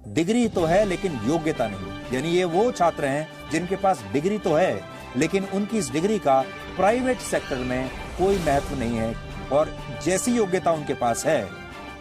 Degree तो है लेकिन योग्यता नहीं। यानी ये वो छात्र हैं जिनके पास डिग्री तो है लेकिन उनकी इस डिग्री का प्राइवेट सेक्टर में कोई महत्व नहीं है, और जैसी योग्यता उनके पास है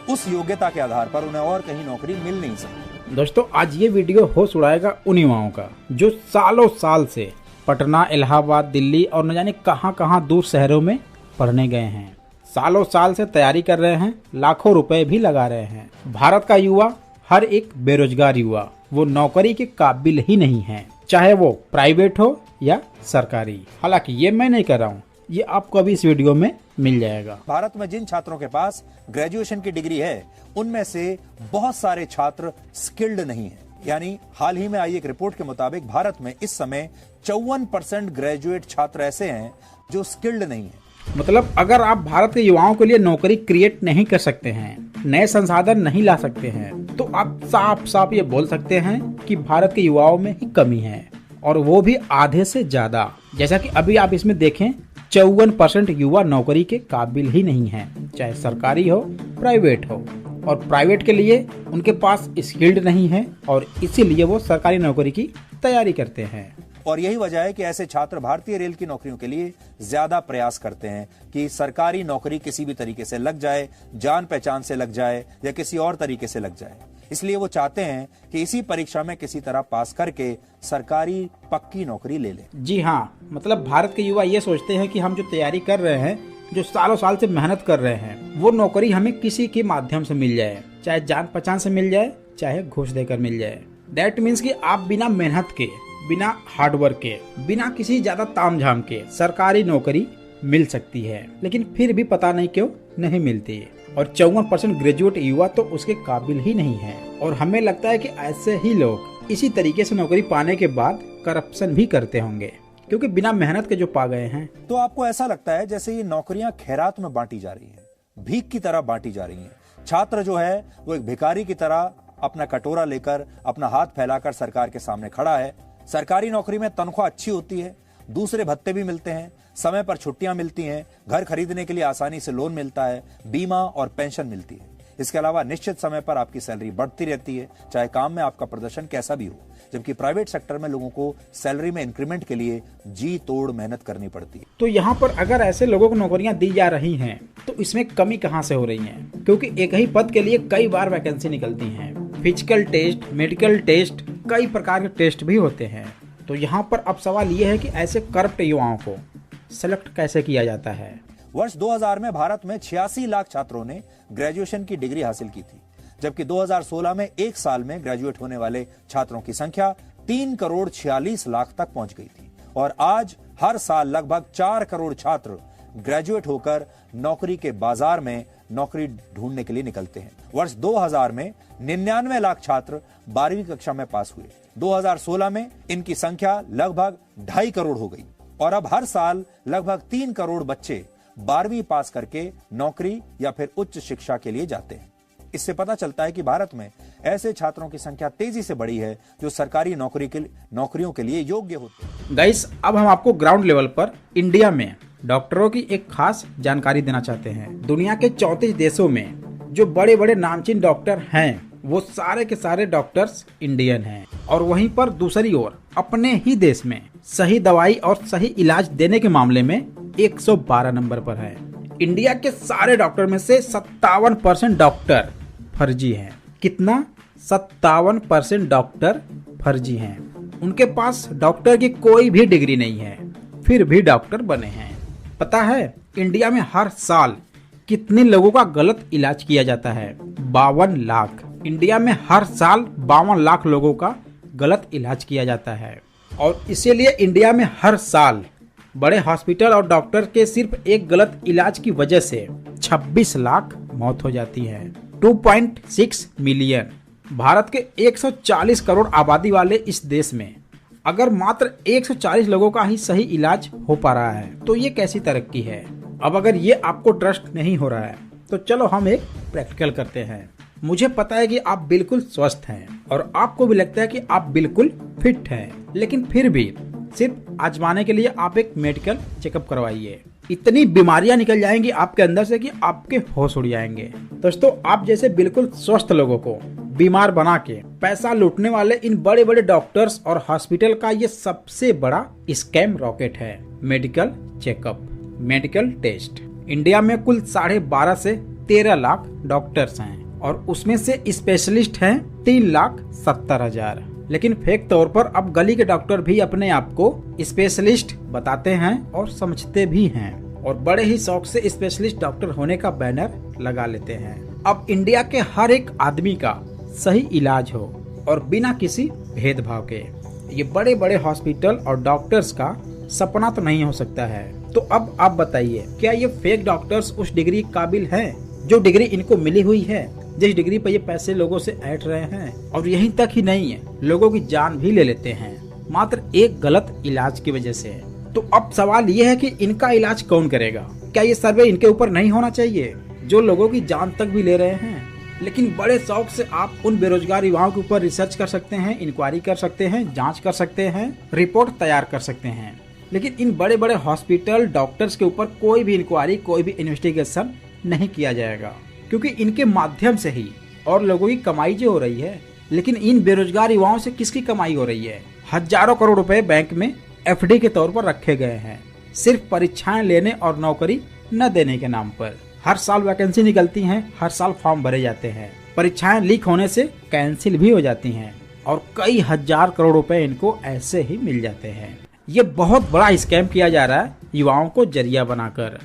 उस योग्यता के आधार पर उन्हें और कहीं नौकरी मिल नहीं सकती। दोस्तों, आज ये वीडियो होश उड़ाएगा उन युवाओं का जो सालों साल से पटना, इलाहाबाद, दिल्ली और न जाने कहां दूर शहरों में पढ़ने गए हैं। सालों साल से तैयारी कर रहे हैं, लाखों रुपए भी लगा रहे हैं। भारत का युवा, हर एक बेरोजगार युवा, वो नौकरी के काबिल ही नहीं है, चाहे वो प्राइवेट हो या सरकारी। हालांकि ये मैं नहीं कर रहा हूँ, ये आपको अभी इस वीडियो में मिल जाएगा। भारत में जिन छात्रों के पास ग्रेजुएशन की डिग्री है उनमें से बहुत सारे छात्र स्किल्ड नहीं हैं। यानी हाल ही में आई एक रिपोर्ट के मुताबिक भारत में इस समय 54% ग्रेजुएट छात्र ऐसे हैं जो स्किल्ड नहीं हैं। मतलब अगर आप भारत के युवाओं के लिए नौकरी क्रिएट नहीं कर सकते हैं, नए संसाधन नहीं ला सकते हैं, तो आप साफ साफ ये बोल सकते हैं कि भारत के युवाओं में ही कमी है, और वो भी आधे से ज्यादा। जैसा कि अभी आप इसमें देखें, 54% युवा नौकरी के काबिल ही नहीं है, चाहे सरकारी हो प्राइवेट हो, और प्राइवेट के लिए उनके पास स्किल्ड नहीं है और इसीलिए वो सरकारी नौकरी की तैयारी करते हैं। और यही वजह है कि ऐसे छात्र भारतीय रेल की नौकरियों के लिए ज्यादा प्रयास करते हैं कि सरकारी नौकरी किसी भी तरीके से लग जाए, जान पहचान से लग जाए या किसी और तरीके से लग जाए। इसलिए वो चाहते हैं कि इसी परीक्षा में किसी तरह पास करके सरकारी पक्की नौकरी ले लें। जी हाँ, मतलब भारत के युवा ये सोचते हैं कि हम जो तैयारी कर रहे हैं, जो सालों साल से मेहनत कर रहे हैं, वो नौकरी हमें किसी के माध्यम से मिल जाए, चाहे जान पहचान से मिल जाए, चाहे घूस देकर मिल जाए। दैट मीन्स कि आप बिना मेहनत के, बिना हार्डवर्क के, बिना किसी ज्यादा तामझाम के सरकारी नौकरी मिल सकती है, लेकिन फिर भी पता नहीं क्यों नहीं मिलती। और 54% ग्रेजुएट युवा तो उसके काबिल ही नहीं है, और हमें लगता है कि ऐसे ही लोग इसी तरीके से नौकरी पाने के बाद करप्शन भी करते होंगे, क्योंकि बिना मेहनत के जो पा गए हैं। तो आपको ऐसा लगता है जैसे ये नौकरियां खैरात में बांटी जा रही हैं, भीख की तरह बांटी जा रही हैं। छात्र जो है वो एक भिखारी की तरह अपना कटोरा लेकर, अपना हाथ फैलाकर सरकार के सामने खड़ा है। सरकारी नौकरी में तनख्वाह अच्छी होती है, दूसरे भत्ते भी मिलते हैं, समय पर छुट्टियां मिलती हैं, घर खरीदने के लिए आसानी से लोन मिलता है, बीमा और पेंशन मिलती है। इसके अलावा निश्चित समय पर आपकी सैलरी बढ़ती रहती है, चाहे काम में आपका प्रदर्शन कैसा भी हो। जबकि प्राइवेट सेक्टर में लोगों को सैलरी में इंक्रीमेंट के लिए जी तोड़ मेहनत करनी पड़ती है। तो यहाँ पर अगर ऐसे लोगों को नौकरियां दी जा रही हैं, तो इसमें कमी कहाँ से हो रही है? क्योंकि एक ही पद के लिए कई बार वैकेंसी निकलती है, फिजिकल टेस्ट, मेडिकल टेस्ट, कई प्रकार के टेस्ट भी होते हैं। तो यहाँ पर अब सवाल ये है कि ऐसे करप्ट युवाओं को सेलेक्ट कैसे किया जाता है? वर्ष 2000 में भारत में 86 लाख छात्रों ने ग्रेजुएशन की डिग्री हासिल की थी, जबकि 2016 में एक साल में ग्रेजुएट होने वाले छात्रों की संख्या 3 करोड़ 46 लाख तक पहुंच गई थी। और आज हर साल लगभग 4 करोड़ छात्र ग्रेजुएट होकर नौकरी के बाजार में नौकरी ढूंढने के लिए निकलते हैं। वर्ष 2000 में 99 लाख छात्र 12वीं कक्षा में पास हुए। 2016 में इनकी संख्या लगभग 2.5 करोड़ हो गई, और अब हर साल लगभग 3 करोड़ बच्चे 12वीं पास करके नौकरी या फिर उच्च शिक्षा के लिए जाते हैं। इससे पता चलता है कि भारत में ऐसे छात्रों की संख्या तेजी से बढ़ी है जो सरकारी नौकरियों के लिए योग्य होते हैं। गाइस, अब हम आपको ग्राउंड लेवल पर इंडिया में डॉक्टरों की एक खास जानकारी देना चाहते हैं। दुनिया के 34 देशों में जो बड़े बड़े नामचीन डॉक्टर हैं, वो सारे के सारे डॉक्टर्स इंडियन हैं, और वहीं पर दूसरी ओर अपने ही देश में सही दवाई और सही इलाज देने के मामले में 112 नंबर पर है। इंडिया के सारे डॉक्टर में से 57% डॉक्टर फर्जी हैं। कितना? 57% डॉक्टर फर्जी हैं। उनके पास डॉक्टर की कोई भी डिग्री नहीं है, फिर भी डॉक्टर बने हैं। पता है इंडिया में हर साल कितने लोगों का गलत इलाज किया जाता है? 52 लाख। इंडिया में हर साल 52 लाख लोगों का गलत इलाज किया जाता है, और इसीलिए इंडिया में हर साल बड़े हॉस्पिटल और डॉक्टर के सिर्फ एक गलत इलाज की वजह से 26 लाख मौत हो जाती है। 2.6 मिलियन। भारत के 140 करोड़ आबादी वाले इस देश में अगर मात्र 140 लोगों का ही सही इलाज हो पा रहा है, तो ये कैसी तरक्की है? अब अगर ये आपको ट्रस्ट नहीं हो रहा है, तो चलो हम एक प्रैक्टिकल करते हैं। मुझे पता है कि आप बिल्कुल स्वस्थ हैं और आपको भी लगता है कि आप बिल्कुल फिट हैं, लेकिन फिर भी सिर्फ आजमाने के लिए आप एक मेडिकल चेकअप करवाइए। इतनी बीमारियां निकल जाएंगी आपके अंदर से कि आपके होश उड़ जाएंगे। दोस्तों, आप जैसे बिल्कुल स्वस्थ लोगों को बीमार बना के पैसा लूटने वाले इन बड़े बड़े डॉक्टर्स और हॉस्पिटल का ये सबसे बड़ा स्कैम रॉकेट है। Medical checkup, medical test. India में कुल 12.5 से 13 लाख डॉक्टर्स हैं और उसमें से स्पेशलिस्ट हैं 3,70,000। लेकिन फेक तौर पर अब गली के डॉक्टर भी अपने आप को स्पेशलिस्ट बताते हैं और समझते भी हैं और बड़े ही शौक से स्पेशलिस्ट डॉक्टर होने का बैनर लगा लेते हैं। अब इंडिया के हर एक आदमी का सही इलाज हो और बिना किसी भेदभाव के, ये बड़े बड़े हॉस्पिटल और डॉक्टर्स का सपना तो नहीं हो सकता है। तो अब आप बताइए, क्या ये फेक डॉक्टर्स उस डिग्री काबिल हैं जो डिग्री इनको मिली हुई है, जिस डिग्री पर ये पैसे लोगों से ऐंठ रहे हैं? और यहीं तक ही नहीं है, लोगों की जान भी ले लेते हैं मात्र एक गलत इलाज की वजह से। तो अब सवाल ये है कि इनका इलाज कौन करेगा? क्या ये सर्वे इनके ऊपर नहीं होना चाहिए जो लोगों की जान तक भी ले रहे हैं? लेकिन बड़े शौक से आप उन बेरोजगार युवाओं के ऊपर रिसर्च कर सकते हैं, इंक्वायरी कर सकते हैं, जांच कर सकते हैं, रिपोर्ट तैयार कर सकते हैं। लेकिन इन बड़े बड़े हॉस्पिटल डॉक्टर्स के ऊपर कोई भी इंक्वायरी, कोई भी इन्वेस्टिगेशन नहीं किया जाएगा, क्योंकि इनके माध्यम से ही और लोगों की कमाई जो हो रही है। लेकिन इन बेरोजगार युवाओं से किसकी कमाई हो रही है? हजारों करोड़ रुपए बैंक में FD के तौर पर रखे गए हैं, सिर्फ परीक्षाएं लेने और नौकरी न देने के नाम पर। हर साल वैकेंसी निकलती हैं, हर साल फॉर्म भरे जाते हैं, परीक्षाएं लीक होने से कैंसिल भी हो जाती हैं और कई हजार करोड़ रुपए इनको ऐसे ही मिल जाते हैं। ये बहुत बड़ा स्कैम किया जा रहा है युवाओं को जरिया बनाकर।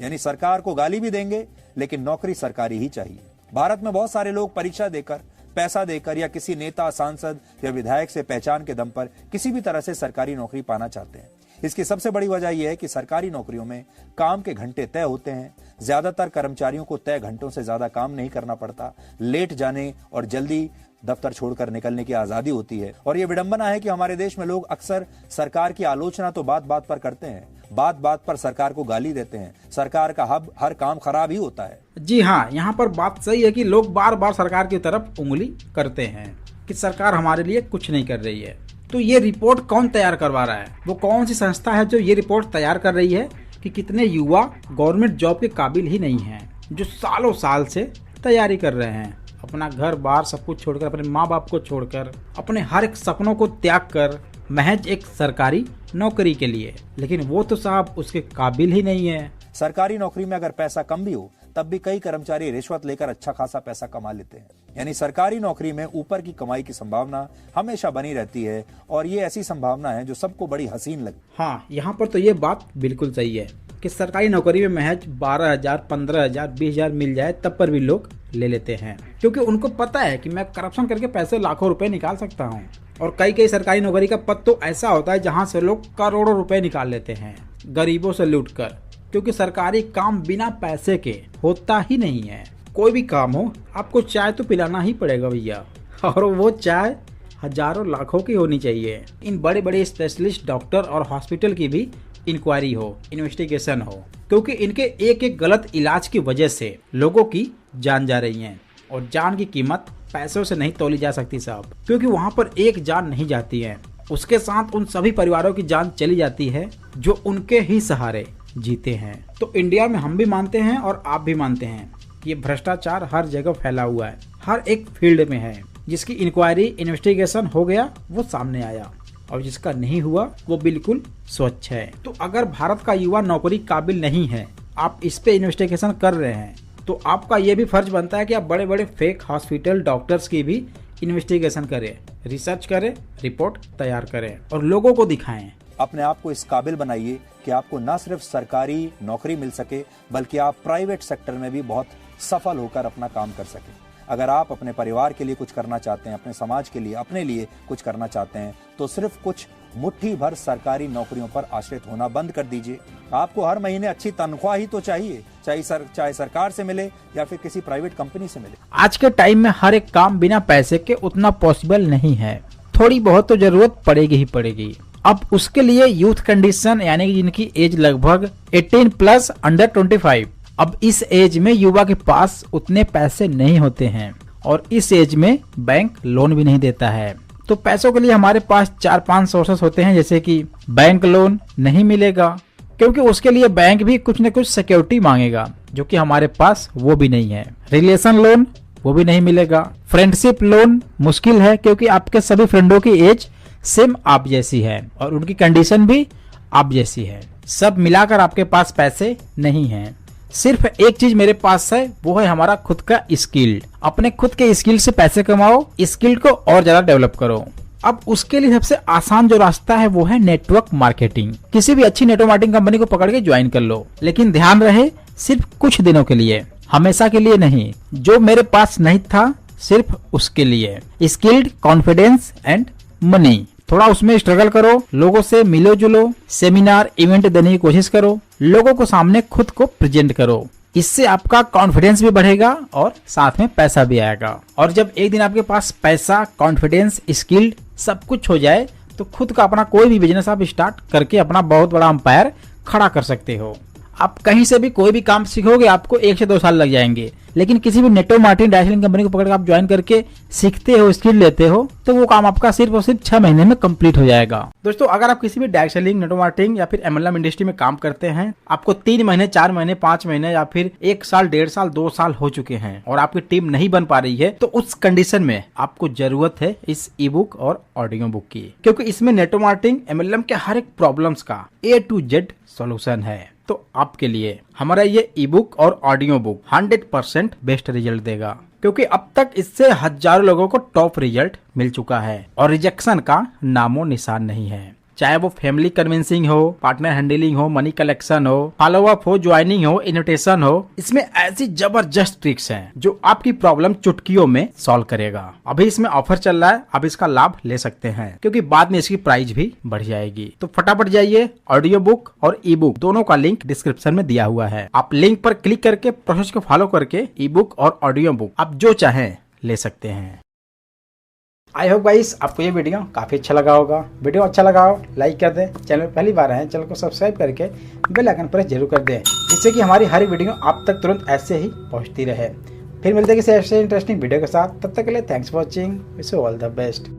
यानी सरकार को गाली भी देंगे लेकिन नौकरी सरकारी ही चाहिए। भारत में बहुत सारे लोग परीक्षा देकर, पैसा देकर या किसी नेता, सांसद या विधायक से पहचान के दम पर किसी भी तरह से सरकारी नौकरी पाना चाहते हैं। इसकी सबसे बड़ी वजह यह है कि सरकारी नौकरियों में काम के घंटे तय होते हैं। ज्यादातर कर्मचारियों को तय घंटों से ज्यादा काम नहीं करना पड़ता। लेट जाने और जल्दी दफ्तर छोड़कर निकलने की आजादी होती है। और यह विडंबना है कि हमारे देश में लोग अक्सर सरकार की आलोचना तो बात बात पर करते हैं, बात बात पर सरकार को गाली देते हैं। सरकार का हर काम खराब ही होता है। जी हाँ, यहाँ पर बात सही है कि लोग बार बार सरकार की तरफ उंगली करते हैं कि सरकार हमारे लिए कुछ नहीं कर रही है। तो ये रिपोर्ट कौन तैयार करवा रहा है? वो कौन सी संस्था है जो ये रिपोर्ट तैयार कर रही है कि कितने युवा गवर्नमेंट जॉब के काबिल ही नहीं हैं, जो सालों साल से तैयारी कर रहे हैं, अपना घर बार सब कुछ छोड़कर, अपने माँ बाप को छोड़कर, अपने हर एक सपनों को त्याग कर महज एक सरकारी नौकरी के लिए। लेकिन वो तो साहब उसके काबिल ही नहीं है। सरकारी नौकरी में अगर पैसा कम भी हो तब भी कई कर्मचारी रिश्वत लेकर अच्छा खासा पैसा कमा लेते हैं। यानी सरकारी नौकरी में ऊपर की कमाई की संभावना हमेशा बनी रहती है और ये ऐसी संभावना है जो सबको बड़ी हसीन लगे। हाँ, यहाँ पर तो ये बात बिल्कुल सही है कि सरकारी नौकरी में महज 12,000, 15,000, 20,000 मिल जाए तब पर भी लोग ले लेते हैं, क्योंकि उनको पता है कि मैं करप्शन करके पैसे लाखों रुपए निकाल सकता हूँ। और कई सरकारी नौकरी का पद तो ऐसा होता है जहाँ से लोग करोड़ों रुपए निकाल लेते हैं गरीबों से लूट कर, क्योंकि सरकारी काम बिना पैसे के होता ही नहीं है। कोई भी काम हो, आपको चाय तो पिलाना ही पड़ेगा भैया, और वो चाय हजारों लाखों की होनी चाहिए। इन बड़े बड़े स्पेशलिस्ट डॉक्टर और हॉस्पिटल की भी इंक्वायरी हो, इन्वेस्टिगेशन हो, क्योंकि इनके एक एक गलत इलाज की वजह से लोगों की जान जा रही है। और जान की कीमत पैसों से नहीं तोली जा सकती साहब, क्योंकि वहाँ पर एक जान नहीं जाती है, उसके साथ उन सभी परिवारों की जान चली जाती है जो उनके ही सहारे जीते हैं। तो इंडिया में हम भी मानते हैं और आप भी मानते हैं कि ये भ्रष्टाचार हर जगह फैला हुआ है, हर एक फील्ड में है। जिसकी इंक्वायरी, इन्वेस्टिगेशन हो गया वो सामने आया, और जिसका नहीं हुआ वो बिल्कुल स्वच्छ है। तो अगर भारत का युवा नौकरी काबिल नहीं है, आप इस पे इन्वेस्टिगेशन कर रहे हैं, तो आपका ये भी फर्ज बनता है कि आप बड़े बड़े फेक हॉस्पिटल डॉक्टर्स की भी इन्वेस्टिगेशन करें, रिसर्च करें, रिपोर्ट तैयार करें और लोगों को दिखाएं। अपने आप को इस काबिल बनाइए कि आपको न सिर्फ सरकारी नौकरी मिल सके, बल्कि आप प्राइवेट सेक्टर में भी बहुत सफल होकर अपना काम कर सकें। अगर आप अपने परिवार के लिए कुछ करना चाहते हैं, अपने समाज के लिए, अपने लिए कुछ करना चाहते हैं, तो सिर्फ कुछ मुट्ठी भर सरकारी नौकरियों पर आश्रित होना बंद कर दीजिए। आपको हर महीने अच्छी तनख्वाह ही तो चाहिए, चाहे सरकार से मिले या फिर किसी प्राइवेट कंपनी से मिले। आज के टाइम में हर एक काम बिना पैसे के उतना पॉसिबल नहीं है, थोड़ी बहुत तो जरूरत पड़ेगी ही पड़ेगी। अब उसके लिए यूथ कंडीशन, यानी कि जिनकी एज लगभग 18 प्लस अंडर 25, अब इस एज में युवा के पास उतने पैसे नहीं होते हैं और इस एज में बैंक लोन भी नहीं देता है। तो पैसों के लिए हमारे पास 4-5 सोर्सेस होते हैं, जैसे कि बैंक लोन नहीं मिलेगा, क्योंकि उसके लिए बैंक भी कुछ न कुछ सिक्योरिटी मांगेगा, जो कि हमारे पास वो भी नहीं है। रिलेशन लोन वो भी नहीं मिलेगा। फ्रेंडशिप लोन मुश्किल है क्योंकि आपके सभी फ्रेंडों की एज सेम आप जैसी है और उनकी कंडीशन भी आप जैसी है। सब मिलाकर आपके पास पैसे नहीं हैं। सिर्फ एक चीज मेरे पास है, वो है हमारा खुद का स्किल। अपने खुद के स्किल से पैसे कमाओ, स्किल को और ज्यादा डेवलप करो। अब उसके लिए सबसे आसान जो रास्ता है वो है नेटवर्क मार्केटिंग। किसी भी अच्छी नेटवर्क मार्केटिंग कंपनी को पकड़ के ज्वाइन कर लो, लेकिन ध्यान रहे सिर्फ कुछ दिनों के लिए, हमेशा के लिए नहीं। जो मेरे पास नहीं था सिर्फ उसके लिए। Skilled, confidence and money. थोड़ा उसमें स्ट्रगल करो, लोगों से मिलो जुलो, सेमिनार इवेंट देने की कोशिश करो, लोगों को सामने खुद को प्रेजेंट करो। इससे आपका कॉन्फिडेंस भी बढ़ेगा और साथ में पैसा भी आएगा। और जब एक दिन आपके पास पैसा, कॉन्फिडेंस, स्किल सब कुछ हो जाए तो खुद का अपना कोई भी बिजनेस आप स्टार्ट करके अपना बहुत बड़ा एम्पायर खड़ा कर सकते हो। आप कहीं से भी कोई भी काम सीखोगे आपको 1 से 2 साल लग जाएंगे, लेकिन किसी भी नेटवर्क मार्केटिंग डायरेक्ट कंपनी को पकड़ आप ज्वाइन करके सीखते हो, स्किल लेते हो, तो वो काम आपका सिर्फ और सिर्फ 6 महीने में कंप्लीट हो जाएगा। दोस्तों, अगर आप किसी भी डायरेक्ट सेलिंग, नेटवर्क मार्केटिंग या फिर MLM इंडस्ट्री में काम करते हैं, आपको 3 महीने, 4 महीने, 5 महीने या फिर 1 साल, 1.5 साल, 2 साल हो चुके हैं और आपकी टीम नहीं बन पा रही है, तो उस कंडीशन में आपको जरूरत है इस ई बुक और ऑडियो बुक की, क्योंकि इसमें नेटवर्क मार्केटिंग, MLM के हर एक प्रॉब्लम्स का A to Z सॉल्यूशन है। तो आपके लिए हमारा ये ई बुक और ऑडियो बुक 100% बेस्ट रिजल्ट देगा, क्योंकि अब तक इससे हजारों लोगों को टॉप रिजल्ट मिल चुका है और रिजेक्शन का नामो निशान नहीं है। चाहे वो फैमिली कन्विंसिंग हो, पार्टनर हैंडलिंग हो, मनी कलेक्शन हो, फॉलोअप हो, ज्वाइनिंग हो, इन्विटेशन हो, इसमें ऐसी जबरदस्त ट्रिक्स हैं जो आपकी प्रॉब्लम चुटकियों में सॉल्व करेगा। अभी इसमें ऑफर चल रहा है, आप इसका लाभ ले सकते हैं क्योंकि बाद में इसकी प्राइस भी बढ़ जाएगी। तो फटाफट जाइए, ऑडियो बुक और ई बुक दोनों का लिंक डिस्क्रिप्शन में दिया हुआ है। आप लिंक पर क्लिक करके प्रोसेस को फॉलो करके ई बुक और ऑडियो बुक आप जो चाहें ले सकते हैं। आई होप गाइस आपको ये वीडियो काफी अच्छा लगा होगा। वीडियो अच्छा लगा हो लाइक कर दें, चैनल पहली बार आए चैनल को सब्सक्राइब करके बेल आइकन प्रेस जरूर कर दें, जिससे कि हमारी हर वीडियो आप तक तुरंत ऐसे ही पहुंचती रहे। फिर मिलते हैं किसी ऐसे इंटरेस्टिंग वीडियो के साथ, तब तक के लिए thanks for watching, wish you all the best.